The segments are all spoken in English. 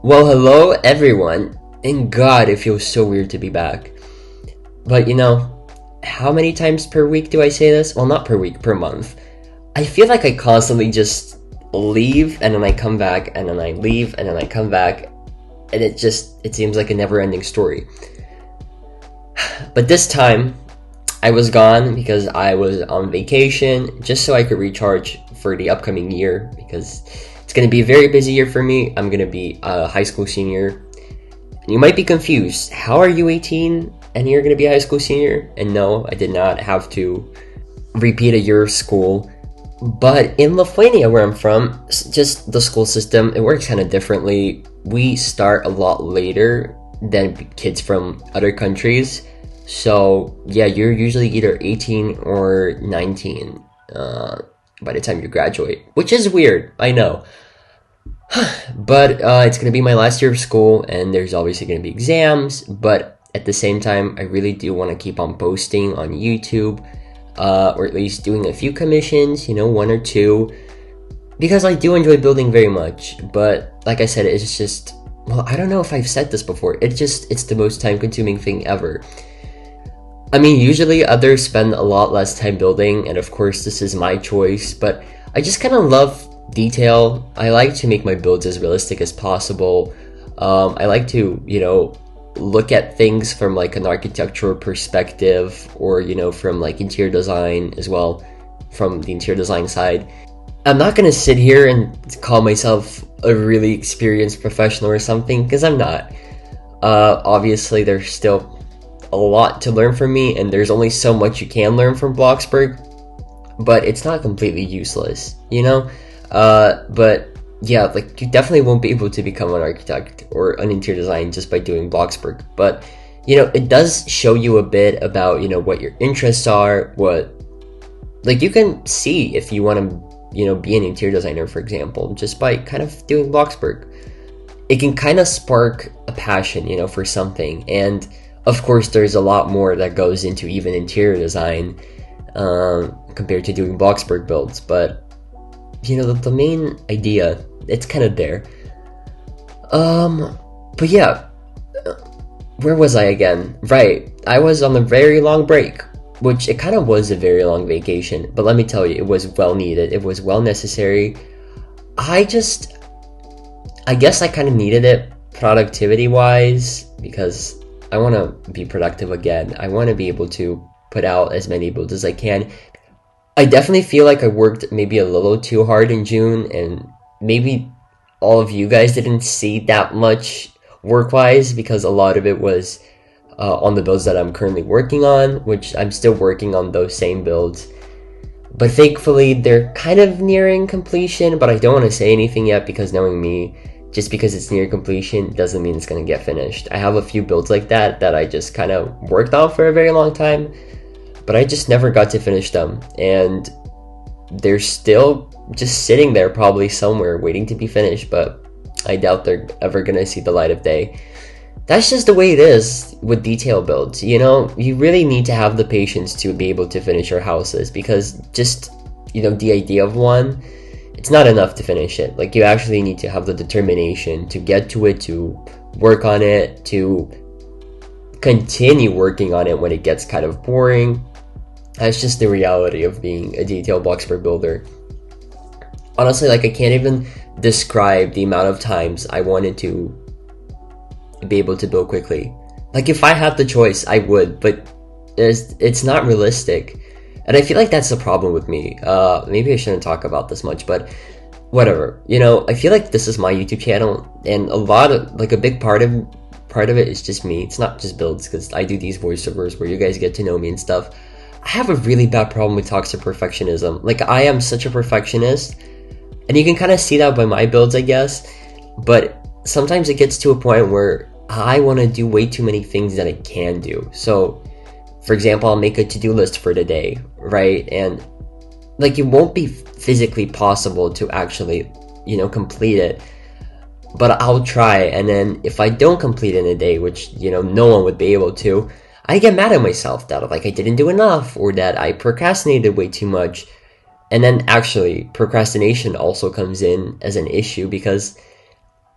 Well, hello everyone, and God, it feels so weird to be back. But how many times per week do I say this? Well, not per week, per month. I feel like I constantly just leave and then I come back and then I leave and then I come back, and it seems like a never-ending story. But this time, I was gone because I was on vacation just so I could recharge for the upcoming year because it's going to be a very busy year for me. I'm going to be a high school senior. You might be confused. How are you 18 and you're going to be a high school senior? And no, I did not have to repeat a year of school. But in Lithuania, where I'm from, just the school system, it works kind of differently. We start a lot later than kids from other countries. So, yeah, you're usually either 18 or 19 by the time you graduate, which is weird, I know. But it's going to be my last year of school, and there's obviously going to be exams, but at the same time, I really do want to keep on posting on YouTube, or at least doing a few commissions, one or two, because I do enjoy building very much. But like I said, it's just, well, I don't know if I've said this before, it's the most time-consuming thing ever. I mean, usually others spend a lot less time building, and of course this is my choice, but I just kind of love detail. I like to make my builds as realistic as possible. I like to, look at things from like an architectural perspective, or, from like interior design as well, from the interior design side. I'm not going to sit here and call myself a really experienced professional or something, because I'm not. Obviously, there's still a lot to learn from me, and there's only so much you can learn from Bloxburg, but it's not completely useless, but yeah, like you definitely won't be able to become an architect or an interior design just by doing Bloxburg, but it does show you a bit about what your interests are, what, like, you can see if you want to be an interior designer, for example, just by kind of doing Bloxburg. It can kind of spark a passion for something, and of course, there's a lot more that goes into even interior design compared to doing Bloxburg builds, but the main idea, it's kind of there. But yeah, where was I again? Right, I was on a very long break, which it kind of was a very long vacation, but let me tell you, it was well needed, it was well necessary. I guess I kind of needed it productivity-wise, because I want to be productive again. I want to be able to put out as many builds as I can. I definitely feel like I worked maybe a little too hard in June, and maybe all of you guys didn't see that much work-wise, because a lot of it was on the builds that I'm currently working on, which I'm still working on those same builds. But thankfully, they're kind of nearing completion, but I don't want to say anything yet, because knowing me, just because it's near completion doesn't mean it's going to get finished. I have a few builds like that I just kind of worked on for a very long time, but I just never got to finish them, and they're still just sitting there probably somewhere waiting to be finished, but I doubt they're ever going to see the light of day. That's just the way it is with detail builds, You really need to have the patience to be able to finish your houses, because just, the idea of one, it's not enough to finish it. Like, you actually need to have the determination to get to it, to work on it, to continue working on it when it gets kind of boring. That's just the reality of being a detail Bloxburg builder. Honestly, like, I can't even describe the amount of times I wanted to be able to build quickly. Like, if I had the choice, I would, but it's not realistic. And I feel like that's the problem with me. Maybe I shouldn't talk about this much, but whatever. I feel like this is my YouTube channel, and a big part of it is just me. It's not just builds, because I do these voiceovers where you guys get to know me and stuff. I have a really bad problem with toxic perfectionism. Like, I am such a perfectionist, and you can kind of see that by my builds, I guess. But sometimes it gets to a point where I want to do way too many things that I can do. So, for example, I'll make a to-do list for the day, right? And like, it won't be physically possible to actually, complete it, but I'll try. And then if I don't complete it in a day, which, no one would be able to, I get mad at myself that like I didn't do enough, or that I procrastinated way too much. And then actually procrastination also comes in as an issue, because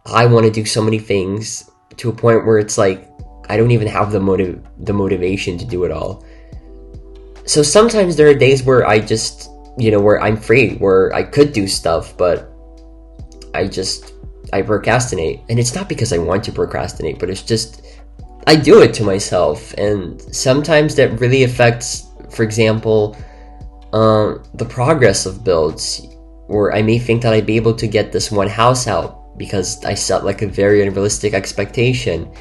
I want to do so many things to a point where it's like I don't even have the motivation to do it all. So sometimes there are days where I just, where I'm free, where I could do stuff, but I procrastinate. And it's not because I want to procrastinate, but it's just, I do it to myself. And sometimes that really affects, for example, the progress of builds, where I may think that I'd be able to get this one house out because I set like a very unrealistic expectation.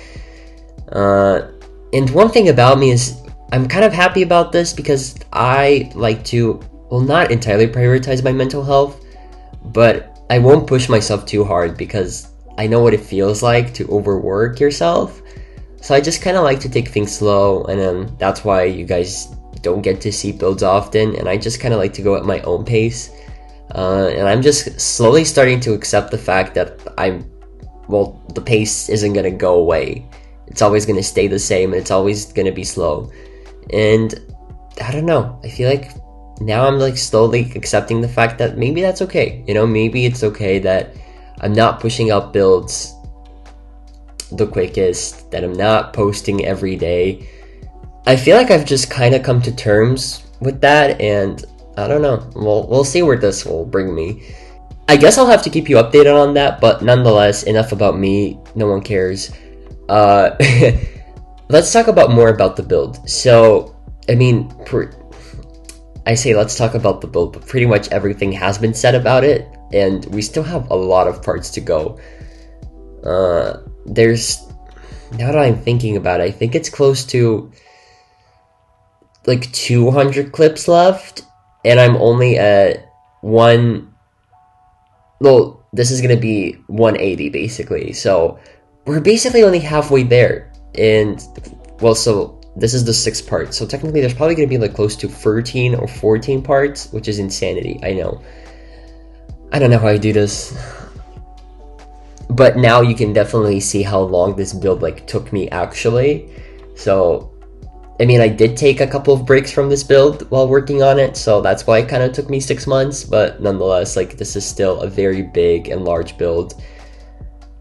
And one thing about me is I'm kind of happy about this because I like to, not entirely prioritize my mental health, but I won't push myself too hard because I know what it feels like to overwork yourself. So I just kind of like to take things slow, and then that's why you guys don't get to see builds often, and I just kind of like to go at my own pace. And I'm just slowly starting to accept the fact that the pace isn't going to go away. It's always going to stay the same, and it's always going to be slow. And I don't know, I feel like now I'm like slowly accepting the fact that maybe that's okay. Maybe it's okay that I'm not pushing out builds the quickest, that I'm not posting every day. I feel like I've just kind of come to terms with that, and I don't know. We'll see where this will bring me. I guess I'll have to keep you updated on that, but nonetheless, enough about me. No one cares. Let's talk more about the build. So, I mean, I say let's talk about the build, but pretty much everything has been said about it, and we still have a lot of parts to go. Now that I'm thinking about it, I think it's close to like 200 clips left, and I'm only at this is going to be 180 basically, so we're basically only halfway there. And so this is the 6th part, so technically there's probably going to be like close to 13 or 14 parts, which is insanity. I don't know how I do this, but now you can definitely see how long this build like took me actually. So I mean, I did take a couple of breaks from this build while working on it, so that's why it kind of took me 6 months, but nonetheless, like, this is still a very big and large build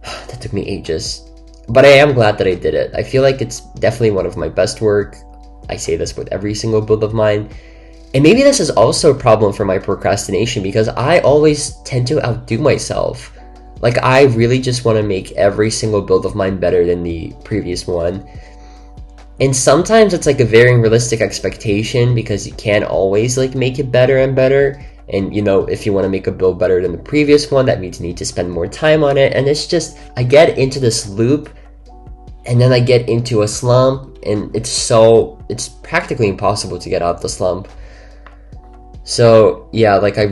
that took me ages. But I am glad that I did it. I feel like it's definitely one of my best work. I say this with every single build of mine. And maybe this is also a problem for my procrastination, because I always tend to outdo myself. Like, I really just want to make every single build of mine better than the previous one. And sometimes it's like a very unrealistic expectation, because you can't always like make it better and better. And if you want to make a build better than the previous one, that means you need to spend more time on it. And it's just, I get into this loop, and then I get into a slump, and it's practically impossible to get out of the slump. So yeah, like, I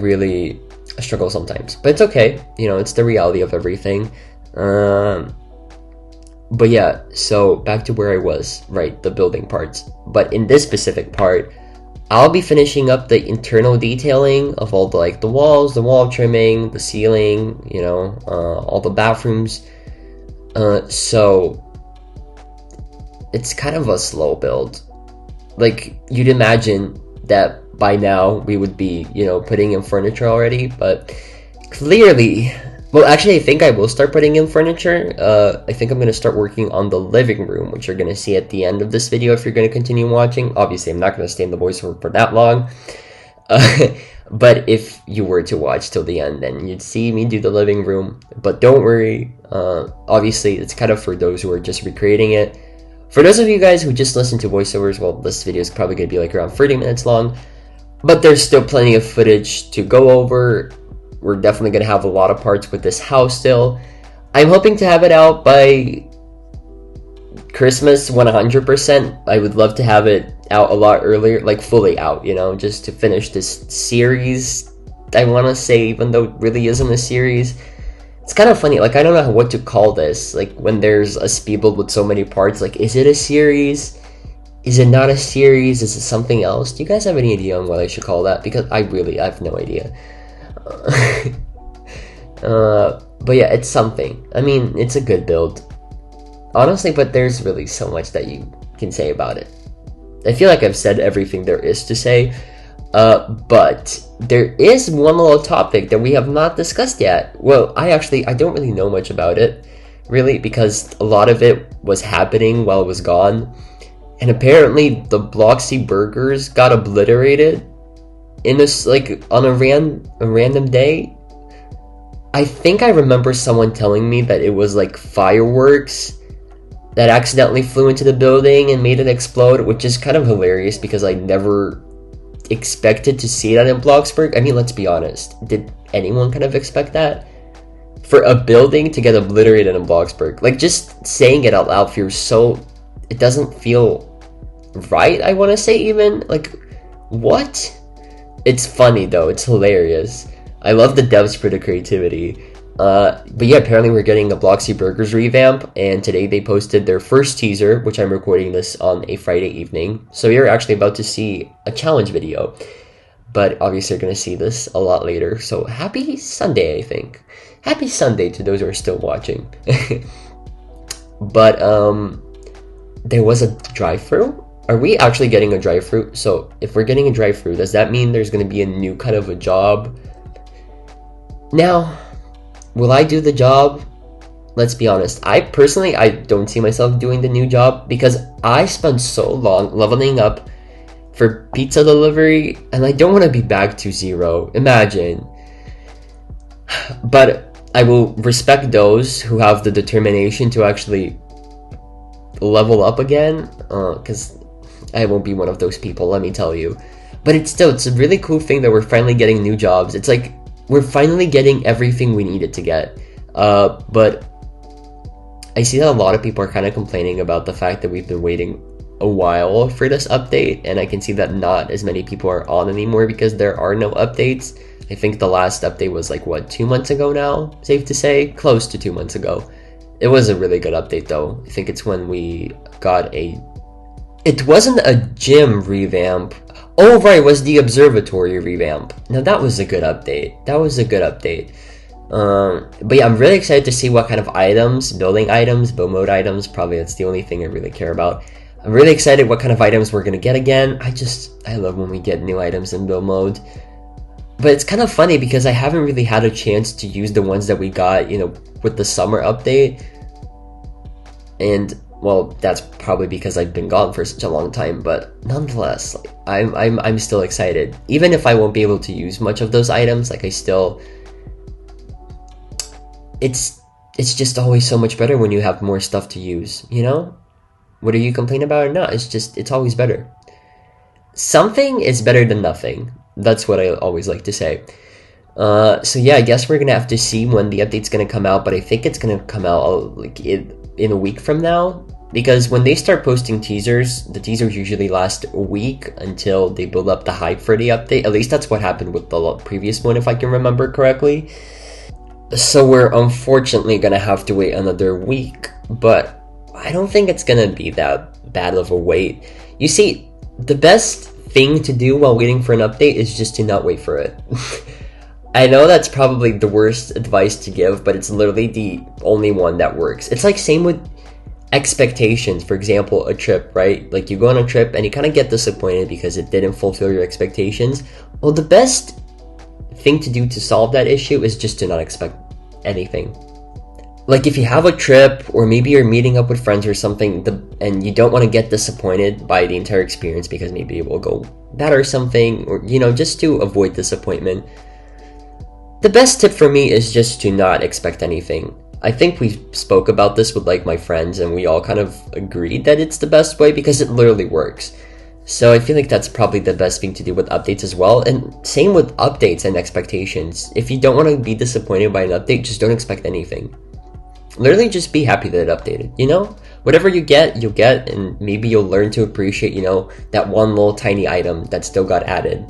struggle sometimes, but it's okay. It's the reality of everything. But yeah, so back to where I was, right, the building parts. But in this specific part, I'll be finishing up the internal detailing of all the walls, the wall trimming, the ceiling, all the bathrooms. So it's kind of a slow build. Like, you'd imagine that by now we would be, putting in furniture already, but clearly, well, actually, I think I will start putting in furniture. I think I'm going to start working on the living room, which you're going to see at the end of this video if you're going to continue watching. Obviously, I'm not going to stay in the voiceover for that long. But if you were to watch till the end, then you'd see me do the living room. But don't worry. Obviously, it's kind of for those who are just recreating it. For those of you guys who just listen to voiceovers, well, this video is probably going to be like around 30 minutes long. But there's still plenty of footage to go over. We're definitely going to have a lot of parts with this house still. I'm hoping to have it out by Christmas 100%. I would love to have it out a lot earlier, like fully out, just to finish this series, I want to say, even though it really isn't a series. It's kind of funny, like, I don't know what to call this, like, when there's a speedbuild with so many parts, like, is it a series? Is it not a series? Is it something else? Do you guys have any idea on what I should call that? Because I have no idea. But yeah, it's something. I mean, it's a good build, honestly, but there's really so much that you can say about it. I feel like I've said everything there is to say, But there is one little topic that we have not discussed yet. Well, I don't really know much about it, really, because a lot of it was happening while it was gone. And apparently the Bloxy burgers got obliterated in this, like, on a random day. I think I remember someone telling me that it was like fireworks that accidentally flew into the building and made it explode, which is kind of hilarious because I never expected to see that in Bloxburg. I mean, let's be honest. Did anyone kind of expect that? For a building to get obliterated in Bloxburg. Like, just saying it out loud feels so... It doesn't feel right, I want to say, even. Like, what? It's funny, though. It's hilarious. I love the devs for the creativity. But yeah, apparently we're getting a Bloxy Burgers revamp, and today they posted their first teaser, which I'm recording this on a Friday evening. So you're actually about to see a challenge video. But obviously you're going to see this a lot later. So happy Sunday, I think. Happy Sunday to those who are still watching. But there was a drive-thru? Are we actually getting a drive-thru? So if we're getting a drive-thru, does that mean there's going to be a new kind of a job? Now, will I do the job? Let's be honest. I don't see myself doing the new job because I spent so long leveling up for pizza delivery and I don't want to be back to 0. Imagine. But I will respect those who have the determination to actually level up again, because I won't be one of those people, let me tell you. But it's a really cool thing that we're finally getting new jobs. It's like we're finally getting everything we needed to get. But I see that a lot of people are kind of complaining about the fact that we've been waiting a while for this update, and I can see that not as many people are on anymore because there are no updates. I think the last update was like, 2 months ago now? Safe to say? Close to 2 months ago. It was a really good update though. I think it's when we got it wasn't a gym revamp. Oh right, it was the observatory revamp. Now that was a good update. But yeah, I'm really excited to see what kind of items, building items, build mode items, probably that's the only thing I really care about. I'm really excited what kind of items we're gonna get again. I love when we get new items in build mode. But it's kind of funny because I haven't really had a chance to use the ones that we got, with the summer update. And well, that's probably because I've been gone for such a long time, but nonetheless, I'm still excited. Even if I won't be able to use much of those items, it's just always so much better when you have more stuff to use, Whether you complain about it or not, it's always better. Something is better than nothing. That's what I always like to say. So yeah, I guess we're gonna have to see when the update's gonna come out, but I think it's gonna come out in a week from now, because when they start posting teasers, the teasers usually last a week until they build up the hype for the update. At least that's what happened with the previous one, if I can remember correctly. So we're unfortunately gonna have to wait another week, but I don't think it's gonna be that bad of a wait. You see, the best thing to do while waiting for an update is just to not wait for it. I know that's probably the worst advice to give, but it's literally the only one that works. It's like same with expectations. For example, a trip, right? Like you go on a trip and you kind of get disappointed because it didn't fulfill your expectations. Well, the best thing to do to solve that issue is just to not expect anything. Like if you have a trip, or maybe you're meeting up with friends or something, and you don't want to get disappointed by the entire experience because maybe it will go bad or something, or just to avoid disappointment, the best tip for me is just to not expect anything. I think we spoke about this with my friends, and we all kind of agreed that it's the best way because it literally works. So I feel like that's probably the best thing to do with updates as well. And same with updates and expectations. If you don't want to be disappointed by an update, just don't expect anything. Literally just be happy that it updated, Whatever you get, you'll get, and maybe you'll learn to appreciate, that one little tiny item that still got added.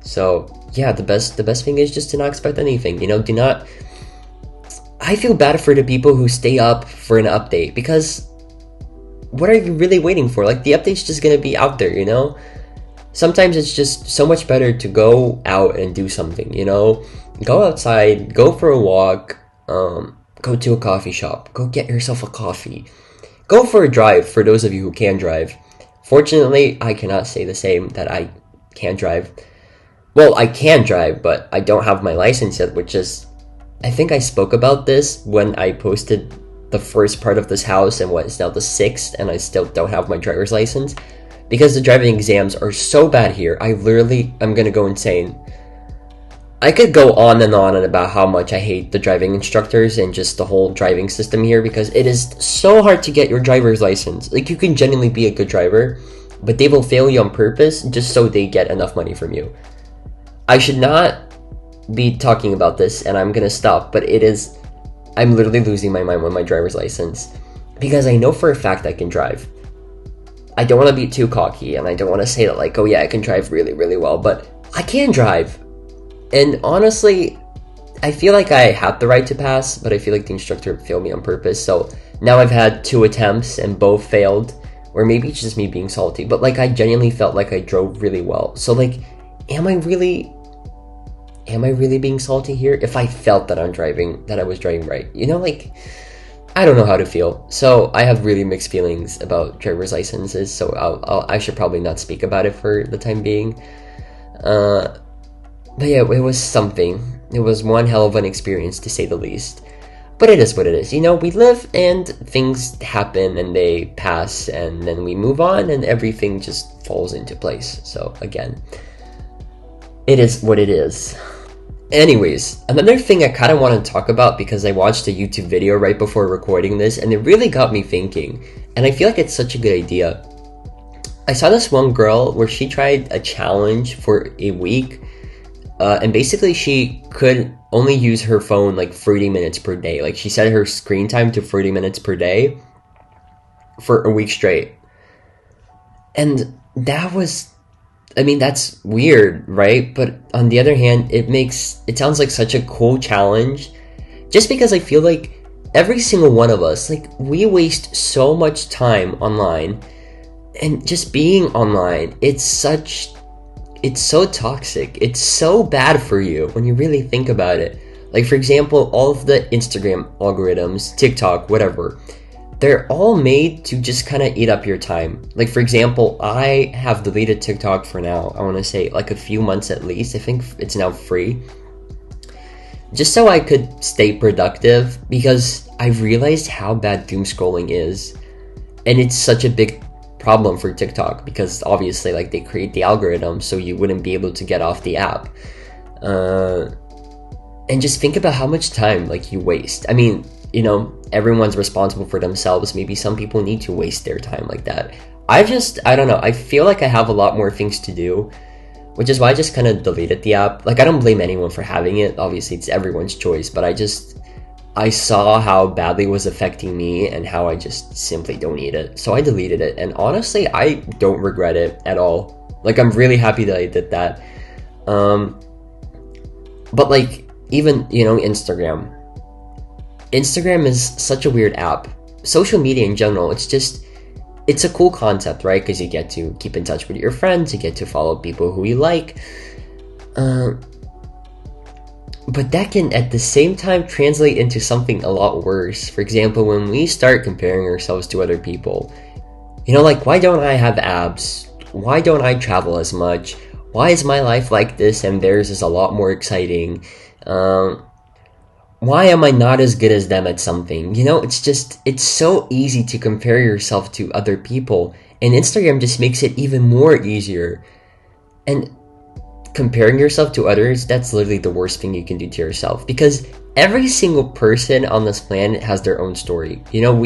So yeah, the best thing is just to not expect anything, do not... I feel bad for the people who stay up for an update, because what are you really waiting for? The update's just gonna be out there, Sometimes it's just so much better to go out and do something, Go outside, go for a walk, go to a coffee shop, go get yourself a coffee, go for a drive for those of you who can drive. Fortunately, I cannot say the same that I can't drive. Well, I can drive, but I don't have my license yet, which is, I think I spoke about this when I posted the first part of this house and what is now the sixth, and I still don't have my driver's license because the driving exams are so bad here. I'm gonna go insane. I could go on and about how much I hate the driving instructors and just the whole driving system here, because it is so hard to get your driver's license. Like, you can genuinely be a good driver, but they will fail you on purpose just so they get enough money from you. I should not be talking about this, and I'm gonna stop, but I'm literally losing my mind with my driver's license because I know for a fact I can drive. I don't want to be too cocky, and I don't want to say that like, oh yeah, I can drive really, really well, but I can drive. And honestly, I feel like I had the right to pass, but I feel like the instructor failed me on purpose. So now I've had 2 attempts and both failed, or maybe it's just me being salty, but like I genuinely felt like I drove really well. So like, am I really being salty here? If I felt that I was driving right, you know, like, I don't know how to feel. So I have really mixed feelings about driver's licenses. So I should probably not speak about it for the time being. But yeah, it was something. It was one hell of an experience, to say the least. But it is what it is. You know, we live and things happen and they pass and then we move on and everything just falls into place. So again, it is what it is. Anyways, another thing I kind of want to talk about, because I watched a YouTube video right before recording this and it really got me thinking. And I feel like it's such a good idea. I saw this one girl where she tried a challenge for a week. And basically she could only use her phone like 30 minutes per day. Like, she set her screen time to 30 minutes per day for a week straight. And that's weird, right? But on the other hand, it sounds like such a cool challenge, just because I feel like every single one of us, like, we waste so much time online, and just being online, it's so toxic. It's so bad for you when you really think about it. Like, for example, all of the Instagram algorithms, TikTok, whatever, they're all made to just kind of eat up your time. Like, for example, I have deleted TikTok for now, I want to say like a few months at least. I think it's now free. Just so I could stay productive, because I've realized how bad doom scrolling is. And it's such a big problem for TikTok, because obviously, like, they create the algorithm so you wouldn't be able to get off the app. And just think about how much time, like, you waste. I mean, you know, everyone's responsible for themselves. Maybe some people need to waste their time like that. I don't know. I feel like I have a lot more things to do, which is why I just kind of deleted the app. Like, I don't blame anyone for having it. Obviously, it's everyone's choice, but I saw how badly it was affecting me and how I just simply don't need it. So I deleted it. And honestly, I don't regret it at all. Like, I'm really happy that I did that. But like, even, you know, Instagram is such a weird app. Social media in general, it's a cool concept, right? Because you get to keep in touch with your friends, you get to follow people who you like. But that can, at the same time, translate into something a lot worse. For example, when we start comparing ourselves to other people, you know, like, why don't I have abs? Why don't I travel as much? Why is my life like this and theirs is a lot more exciting? Why am I not as good as them at something? You know, it's so easy to compare yourself to other people, and Instagram just makes it even more easier. And comparing yourself to others, that's literally the worst thing you can do to yourself, because every single person on this planet has their own story. You know,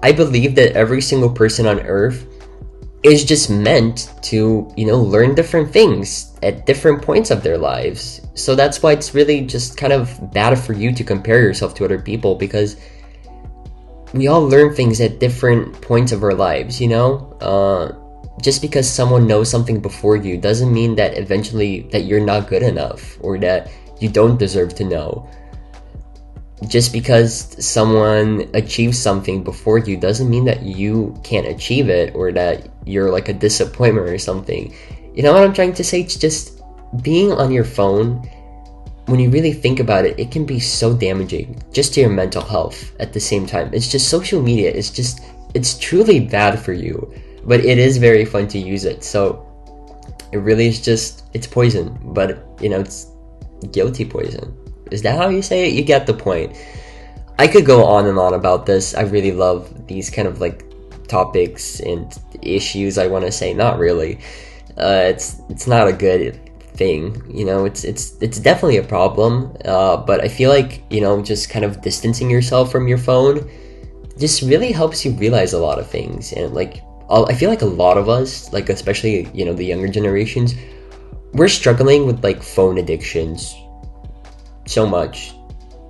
I believe that every single person on Earth is just meant to, you know, learn different things at different points of their lives. So that's why it's really just kind of bad for you to compare yourself to other people, because we all learn things at different points of our lives, you know? Just because someone knows something before you doesn't mean that eventually that you're not good enough or that you don't deserve to know. Just because someone achieves something before you doesn't mean that you can't achieve it or that you're like a disappointment or something. You know what I'm trying to say? It's just being on your phone, when you really think about it, it can be so damaging just to your mental health at the same time. It's just social media. It's truly bad for you, but it is very fun to use it. So It really is just, it's poison, but it's guilty poison. Is that how you say it? You get the point. I could go on and on about this. I really love these kind of like topics and issues. I want to say, not really. It's not a good thing, it's definitely a problem, but I feel like just kind of distancing yourself from your phone just really helps you realize a lot of things. And like I feel like a lot of us, like especially the younger generations, we're struggling with like phone addictions so much.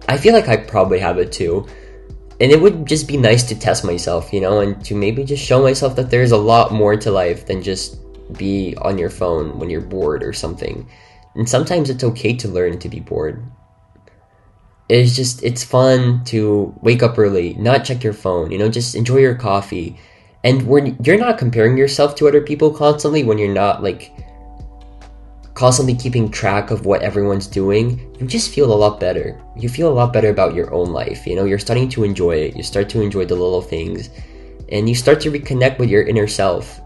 I feel like I probably have it too, and it would just be nice to test myself, and to maybe just show myself that there's a lot more to life than just be on your phone when you're bored or something. And sometimes it's okay to learn to be bored. It's fun to wake up early, not check your phone, just enjoy your coffee. And when you're not comparing yourself to other people constantly, when you're not like constantly keeping track of what everyone's doing, you just feel a lot better. You feel a lot better about your own life. You're starting to enjoy it. You start to enjoy the little things, and you start to reconnect with your inner self.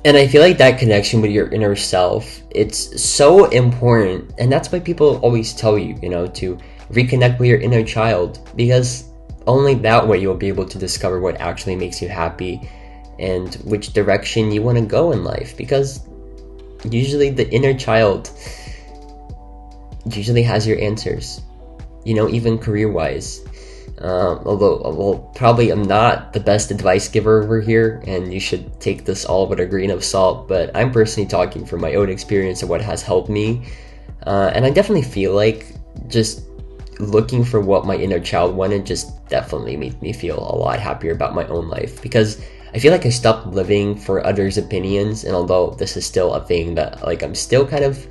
And I feel like that connection with your inner self, it's so important. And that's why people always tell you, to reconnect with your inner child, because only that way you'll be able to discover what actually makes you happy and which direction you want to go in life. Because usually the inner child usually has your answers, even career-wise. Although probably I'm not the best advice giver over here, and you should take this all with a grain of salt, but I'm personally talking from my own experience of what has helped me, and I definitely feel like just looking for what my inner child wanted just definitely made me feel a lot happier about my own life, because I feel like I stopped living for others' opinions. And although this is still a thing that like I'm still kind of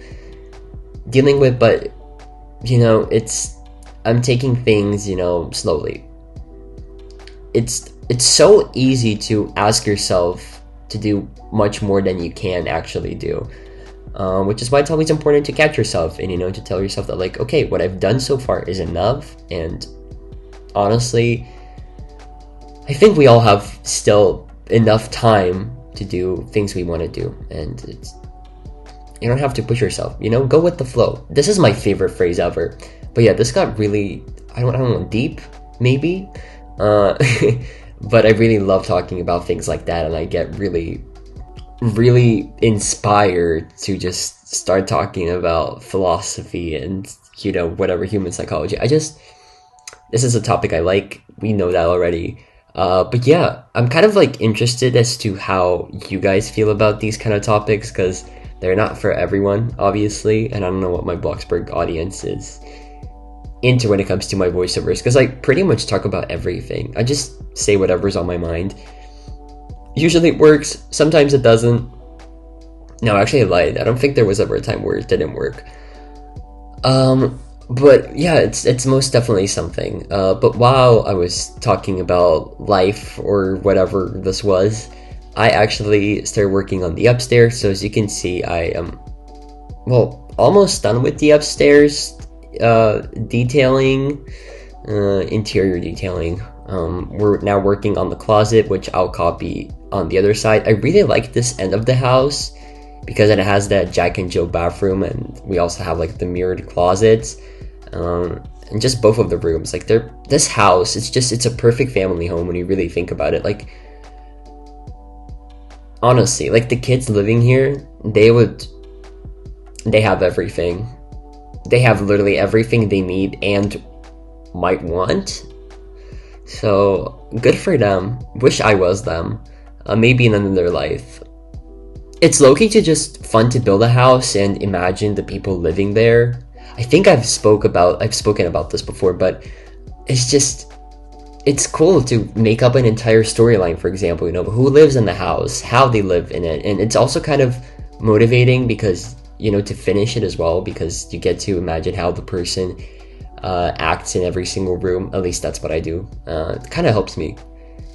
dealing with, but I'm taking things, slowly. It's so easy to ask yourself to do much more than you can actually do, which is why it's always important to catch yourself and, to tell yourself that like, okay, what I've done so far is enough. And honestly, I think we all have still enough time to do things we want to do, and you don't have to push yourself, go with the flow. This is my favorite phrase ever. But yeah, this got really, I don't know, deep, maybe. But I really love talking about things like that, and I get really, really inspired to just start talking about philosophy and, whatever, human psychology. This is a topic I like. We know that already. But yeah, I'm kind of like interested as to how you guys feel about these kind of topics, because they're not for everyone, obviously, and I don't know what my Bloxburg audience is into when it comes to my voiceovers, because I pretty much talk about everything. I just say whatever's on my mind. Usually it works, sometimes it doesn't. No, actually I lied. I don't think there was ever a time where it didn't work. But yeah, it's most definitely something. But while I was talking about life or whatever this was, I actually started working on the upstairs. So as you can see, I am, almost done with the upstairs detailing, interior detailing. We're now working on the closet, which I'll copy on the other side. I really like this end of the house because it has that Jack and Jill bathroom, and we also have like the mirrored closets, and just both of the rooms. Like this house, it's a perfect family home when you really think about it. Like honestly, like the kids living here, they have everything. They have literally everything they need and might want. So good for them. Wish I was them. Maybe in another life. It's low-key to just fun to build a house and imagine the people living there. I think I've spoken about this before, but it's cool to make up an entire storyline, for example, who lives in the house, how they live in it. And it's also kind of motivating because, to finish it as well, because you get to imagine how the person acts in every single room. At least that's what I do. It kind of helps me.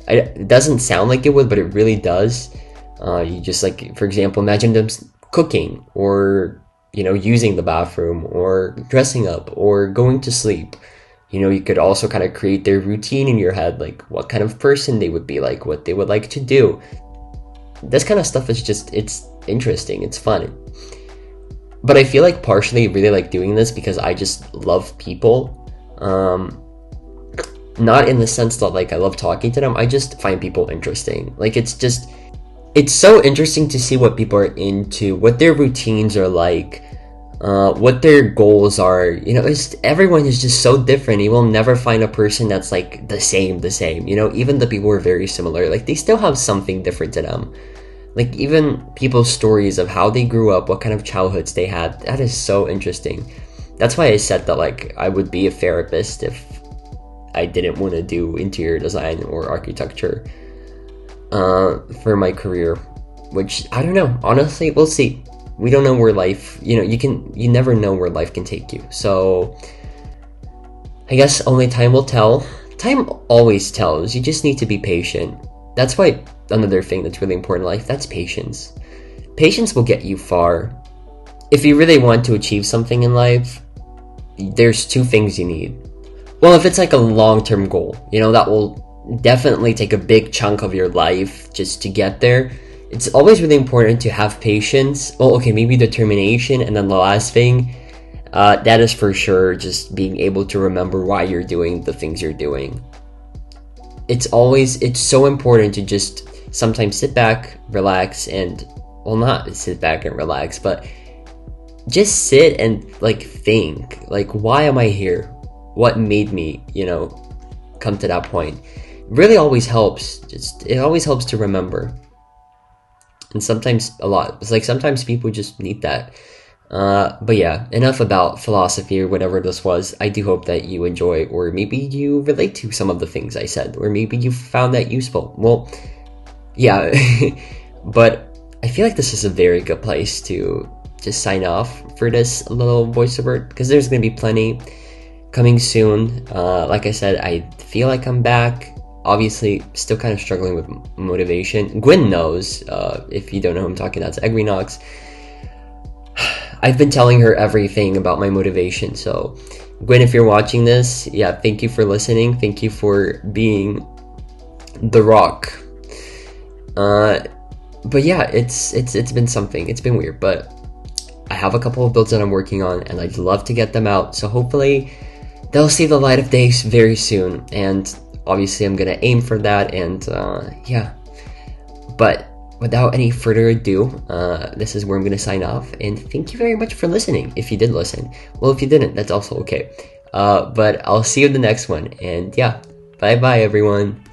It doesn't sound like it would, but it really does. You just, like, for example, imagine them cooking or, using the bathroom or dressing up or going to sleep. You could also kind of create their routine in your head, like what kind of person they would be like, what they would like to do. this kind of stuff is just, it's interesting, it's fun. But I feel like partially really like doing this because I just love people. Not in the sense that like I love talking to them, I just find people interesting. Like it's so interesting to see what people are into, what their routines are like, what their goals are. You know, everyone is just so different. You will never find a person that's like the same. You know, even the people who are very similar, like they still have something different to them. Like even people's stories of how they grew up, what kind of childhoods they had, that is so interesting. That's why I said that like I would be a therapist if I didn't want to do interior design or architecture for my career, which I don't know. Honestly, we'll see. We don't know where life, you know, you never know where life can take you. So I guess only time will tell. Time always tells. You just need to be patient. That's why another thing that's really important in life, that's patience. Patience will get you far. If you really want to achieve something in life, there's two things you need. Well, if it's like a long-term goal, you know, that will definitely take a big chunk of your life just to get there. It's always really important to have patience. Well, okay, maybe determination. And then the last thing, that is for sure just being able to remember why you're doing the things you're doing. It's so important to just sometimes sit back, relax, and, well, not sit back and relax, but just sit and like think, like, why am I here? What made me, you know, come to that point? It really always helps. It always helps to remember. And sometimes a lot. It's like sometimes people just need that. But yeah, enough about philosophy or whatever this was. I do hope that you enjoy, or maybe you relate to some of the things I said, or maybe you found that useful. Well, yeah, but I feel like this is a very good place to just sign off for this little voiceover, because there's going to be plenty coming soon. Like I said, I feel like I'm back. Obviously, still kind of struggling with motivation. Gwen knows, if you don't know who I'm talking about, it's Egrinox. I've been telling her everything about my motivation, so Gwen, if you're watching this, yeah, thank you for listening. Thank you for being the rock. But yeah, it's been something. It's been weird, but I have a couple of builds that I'm working on, and I'd love to get them out. So hopefully they'll see the light of day very soon. And obviously I'm gonna aim for that. And yeah, but without any further ado, this is where I'm gonna sign off. And thank you very much for listening. If you did listen, well, if you didn't, that's also okay. But I'll see you in the next one. And yeah, bye bye everyone.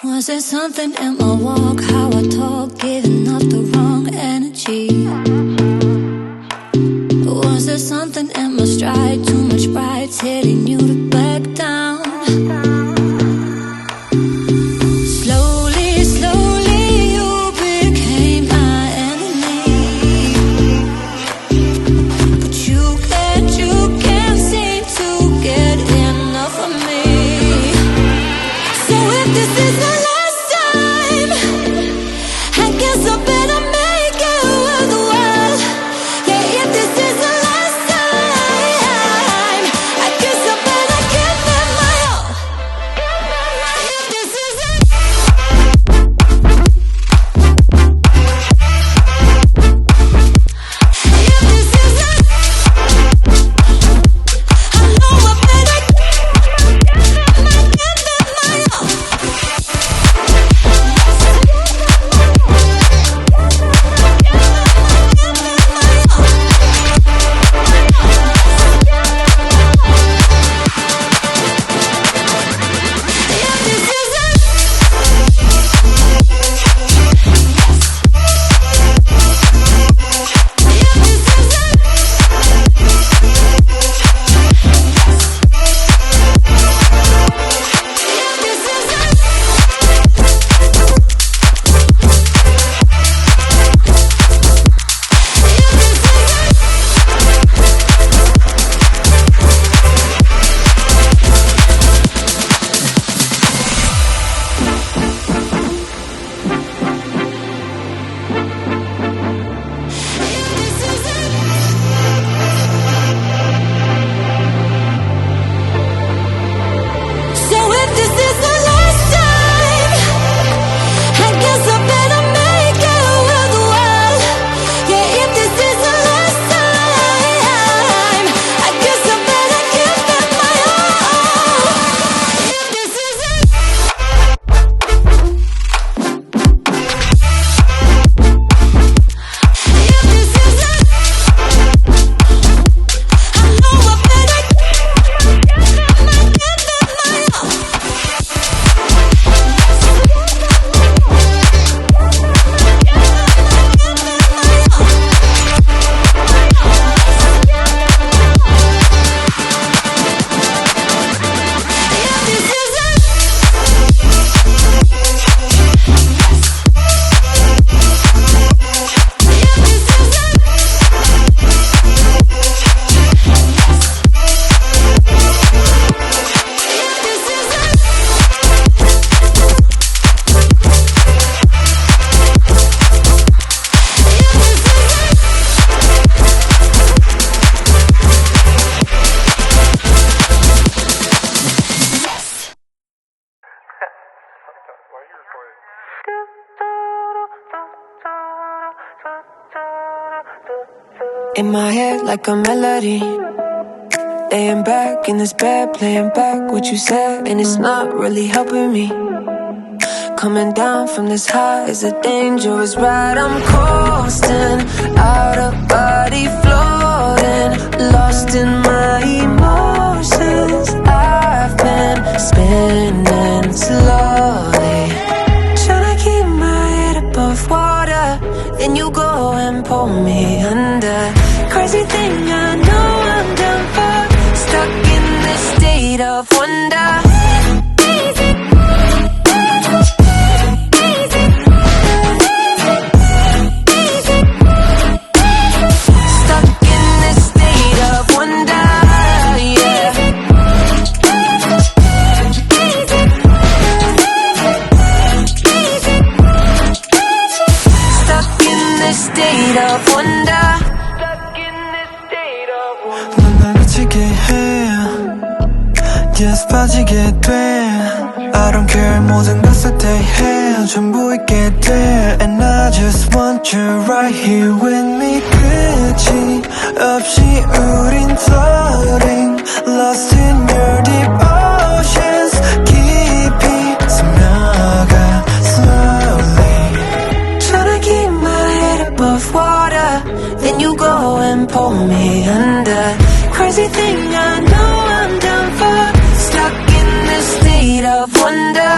Was there something in my walk, how I talk, giving off the wrong energy? Was there something in my stride, too much pride, telling you to back down? Slowly, slowly you became my enemy, but you can't seem to get enough of me. So if this is the last time, I guess I better make it worth the while. Yeah, if this is the last time, I guess I better give it my all. If this is the if this is the I know I better give it my all. So if this is the last time, I guess I better make it worth the while. Yeah, if this is the last time, I guess I better give it my all. If this is the if this is the I know I better give it my all. In my head like a melody, laying back in this bed, playing back what you said, and it's not really helping me. Coming down from this high is a dangerous ride. I'm coasting, out of body floating, lost in my emotions. I've been spinning slowly, trying to keep my head above water. Then you go and pull me under. Crazy thing, I know I'm done for, stuck in this state of wonder. Stuck in this state of wonder, yeah. Stuck in this state of wonder. 넌 날 미치게 해 Yes 빠지게 돼 I don't care 모든 것을 대해 전부 있게 돼 And I just want you right here with me 끝이 없이 우린 floating Lost in your deep oceans 깊이 스며가 slowly Trying to keep my head above water. Then you go and pull me under. Crazy thing, I know I'm done for, stuck in this state of wonder.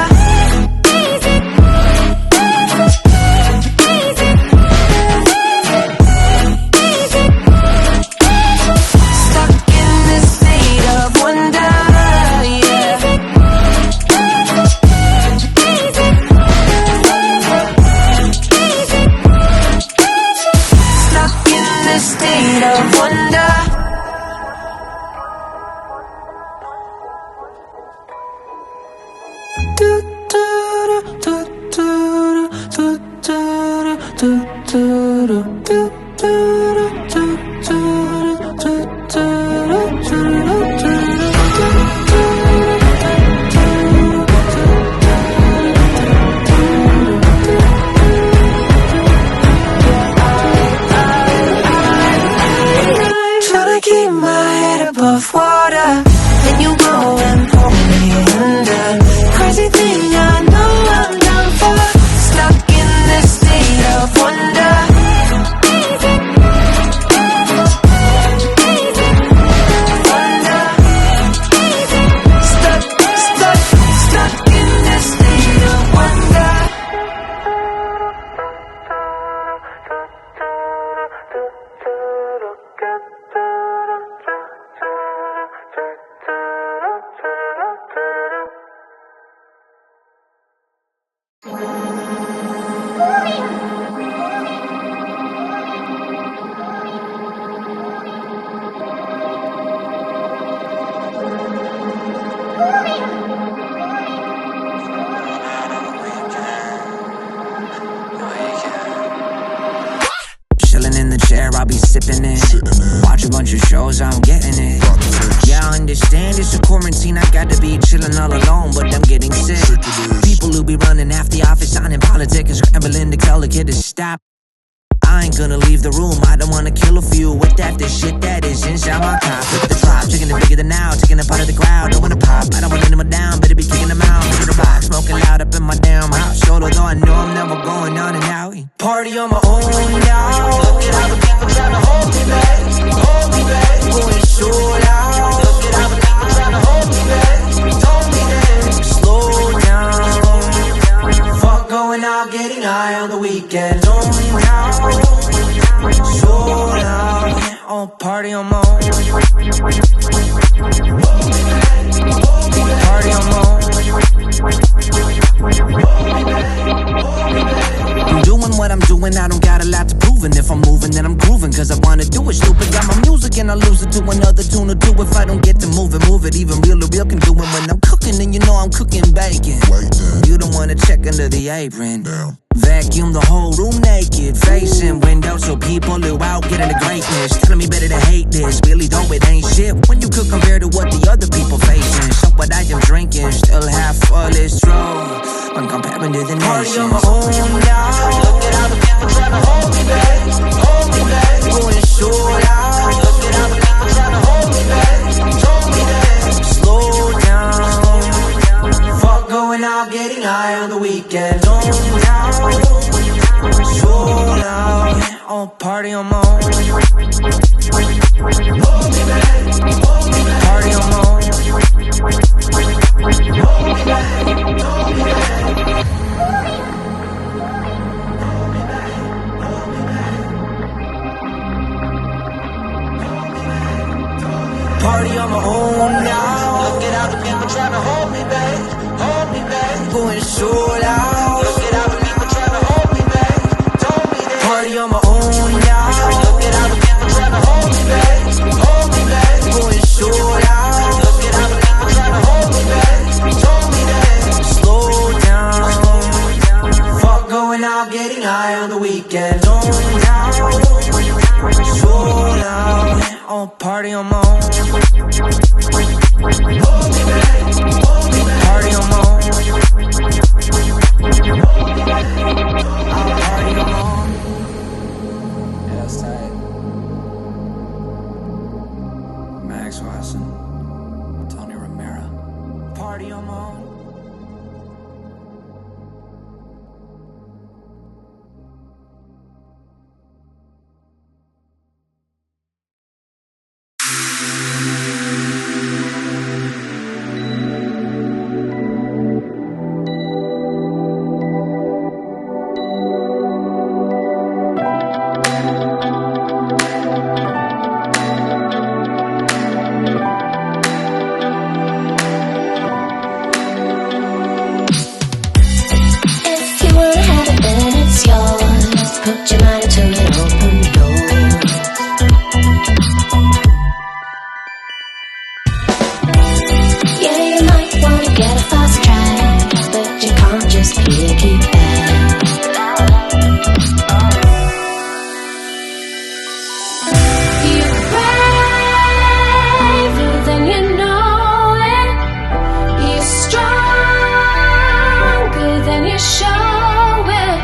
head above water. Then you go and pull me under. Crazy thing, I know I'm down for. Stuck in this state of wonder. Stuck in this state of wonder. I'll be sipping it. Watch a bunch of shows, I'm getting it. Yeah, I understand it's a quarantine. I got to be chilling all alone, but I'm getting sick. People who be running half the office on in politics and scrambling to tell the kid to stop. I ain't gonna leave the room, I don't wanna kill a few with that, the shit that is inside my cop. Look at the clock, checking it bigger than now, taking a part of the crowd, don't wanna pop, I don't want anyone down, better be kicking them out. Look at the box, smoking loud up in my damn house, although I know I'm never going on and out. Party on my own now, look at all the people trying to hold me back, going so loud. Look at all the people trying to hold me back, hold me back, slow down. Fuck going out, getting high on the weekend, only now. So loud, oh, party on my own. Party on my own. I'm doing what I'm doing, I don't got a lot to prove. And if I'm moving, then I'm grooving, cause I wanna do it. Stupid, got my music and I lose it to another tune or two. If I don't get to move it, even real to real can do it. When I'm cooking, then you know I'm cooking bacon. You don't wanna check under the apron. Vacuum the whole room naked, facing windows so people who out getting the greatness. Telling me better to hate this, really though it ain't shit when you could compare to what the other people facing. So what I am drinking, still half full is true when comparing to the nations. Party on my own now, look at all the people trying to hold me back, going so loud. Look at all the people trying to hold me back, slow down. Fuck going out, getting high on the weekend. So loud, oh, party on my own. Party on my own. Party on my own now. Look at all the people trying to hold me back, going so loud. Look at all the people trying to hold me back, party on my own now. Look at all the people trying to hold me back, going so loud. Look at all the people trying to hold me back, slow down. Fuck going out, getting high on the weekend. So loud, oh, party on my own. Party on my own. Party on my own. Yeah, that's tight. Max Watson, Tony Romero. Party on my own. Put your mind to it, open doors. Yeah, you might wanna get a fast track, but you can't just piggyback. You're braver than you know it. You're stronger than you show it.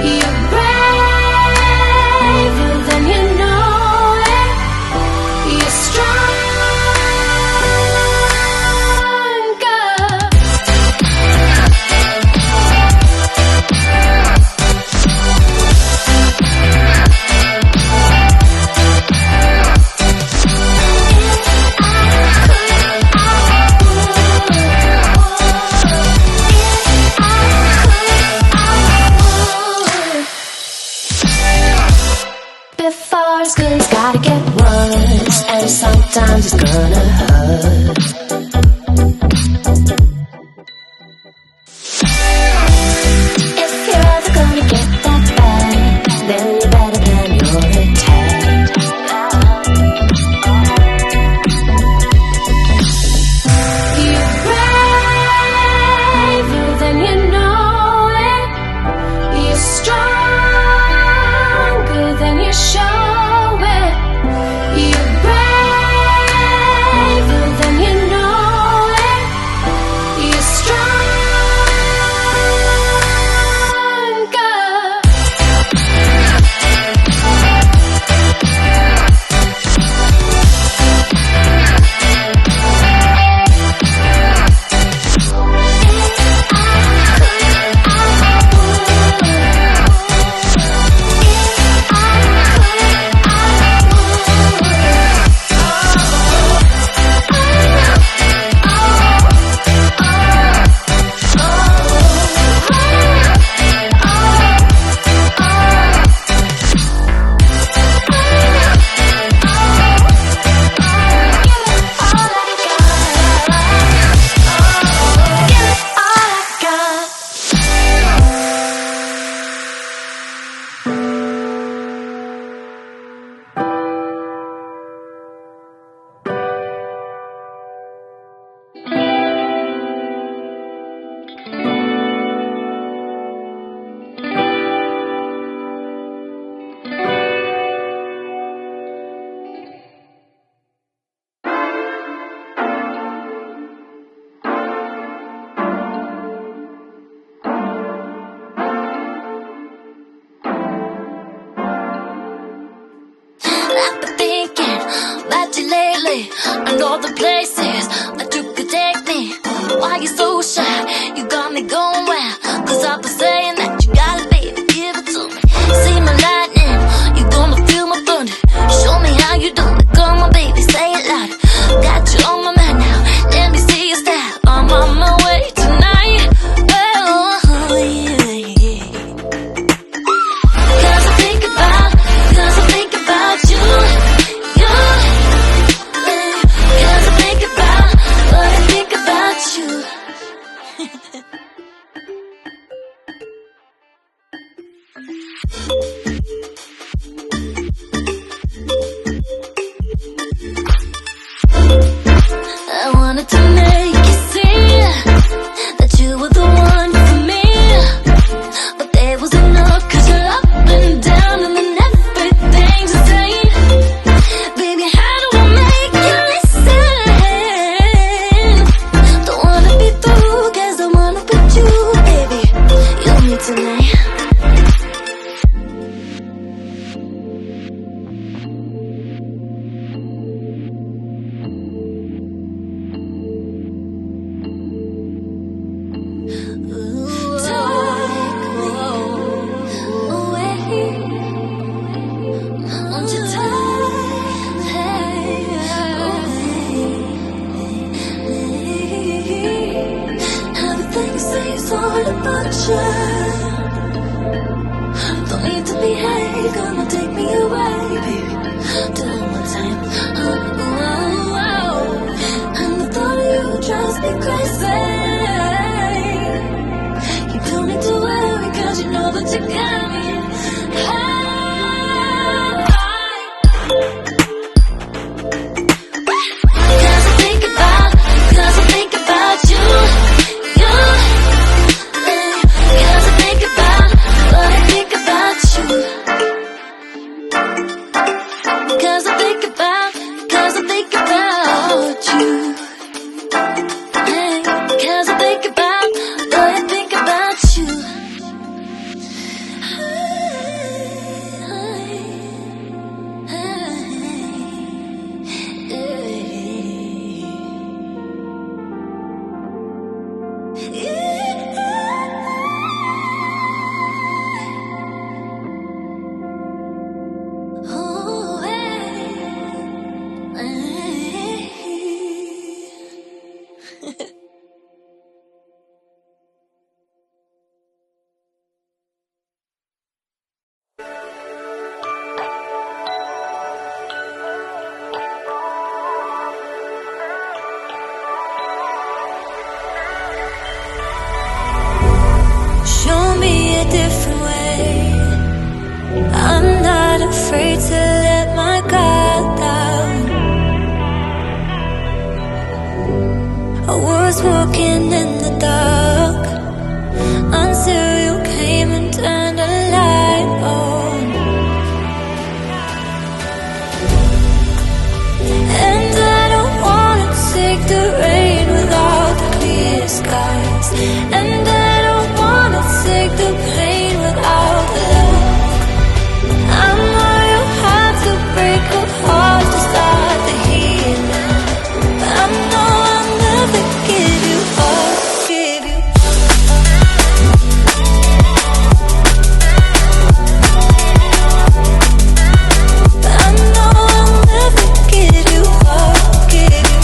You're braver than you know it. You're strong. sometimes it's gonna hurt. If you're ever gonna get that bad, then you better plan your attack. You're braver than you know it. You're stronger than you show it. You're braver than you know it. You're stronger. I've been thinking about you lately, and all the places that you could take me. Why you so shy? You got me going wild. 'Cause I've been saying that you got it, baby, give it to me. See my lightning, you gonna feel my thunder. Show me how you do it, come on baby, say it loud. Got you on my mind now, let me see your style. I'm on my way tonight. Oh, yeah, yeah. 'Cause I think about you, you. 'Cause I think about what I think about you. I wanted to make you see that you were the one for me. But there was enough 'cause you're up and down and then everything's the same. Baby, how do I make you listen? Don't wanna be through 'cause I wanna put you, baby. You me tonight. was walking in the dark until you came and turned the light on. And I don't wanna take the rain without the clear skies. And I don't wanna take the pain without the love. I know you have to break a heart to start the healing. I know I'll never give you up, give you I know I'll never give you up, give you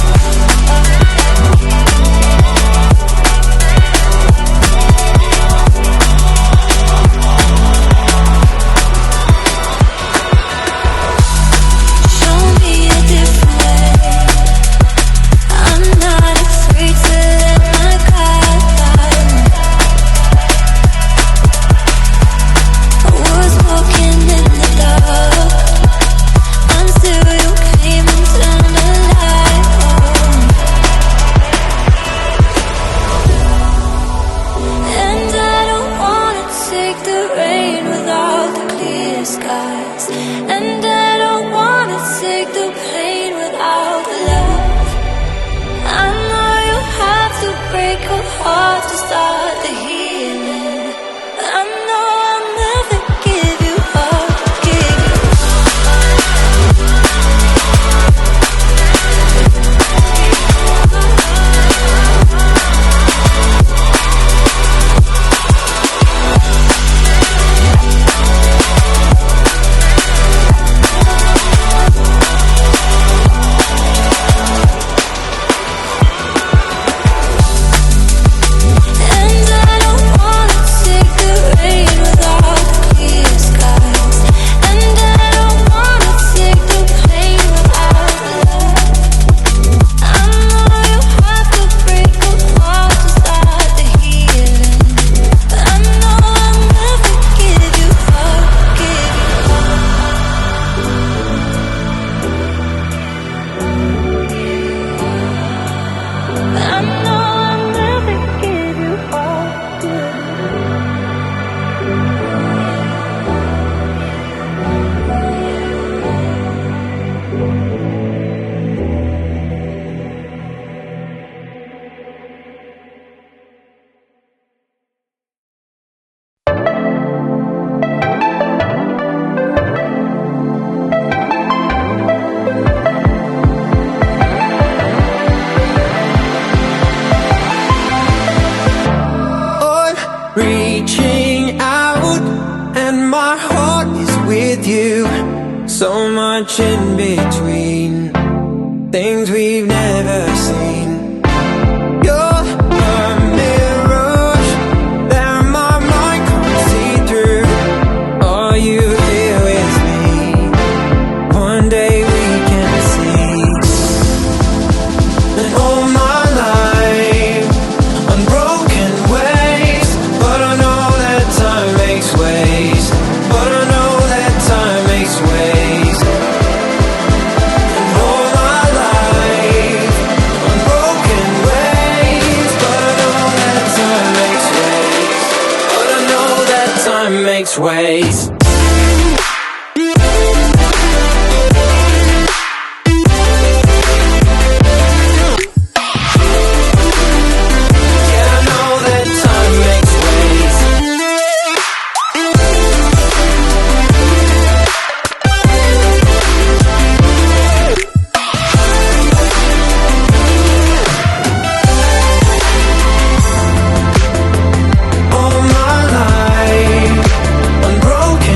show me a different way. I'm not afraid to let my guard down. I was walking in the dark until you came and turned the light on. And I don't wanna take the rain without the clear skies. And I don't wanna take the pain without the love. I know you have to break a heart to start the healing. I know I'll never give you up, give you And I don't wanna take the rain without the clear skies. And I don't wanna take the pain without the love. I know you have to break a heart to start the healing. I know I'll never give you up, give you I know I'll never give you up, give you I'm reaching out and my heart is with you. So much in between, things we've never seen. You're a mirage that my mind can't see through. Are you here with me? One day we can see. And all my life, unbroken ways, but I know that time makes ways. But I know that time makes ways. And all my life, unbroken ways, but I know that time makes ways. But I know that time makes ways. Yeah, I know that time makes ways. All my life, unbroken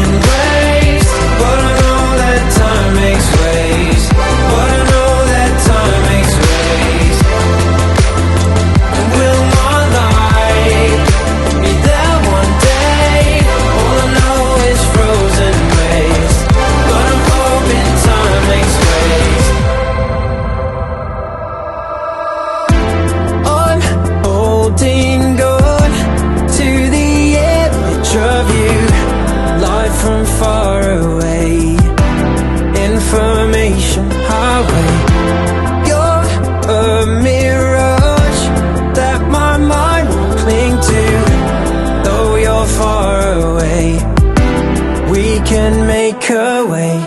can make a way.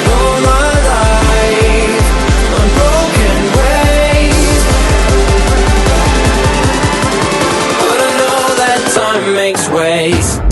All my life, unbroken ways, but I know that time makes ways.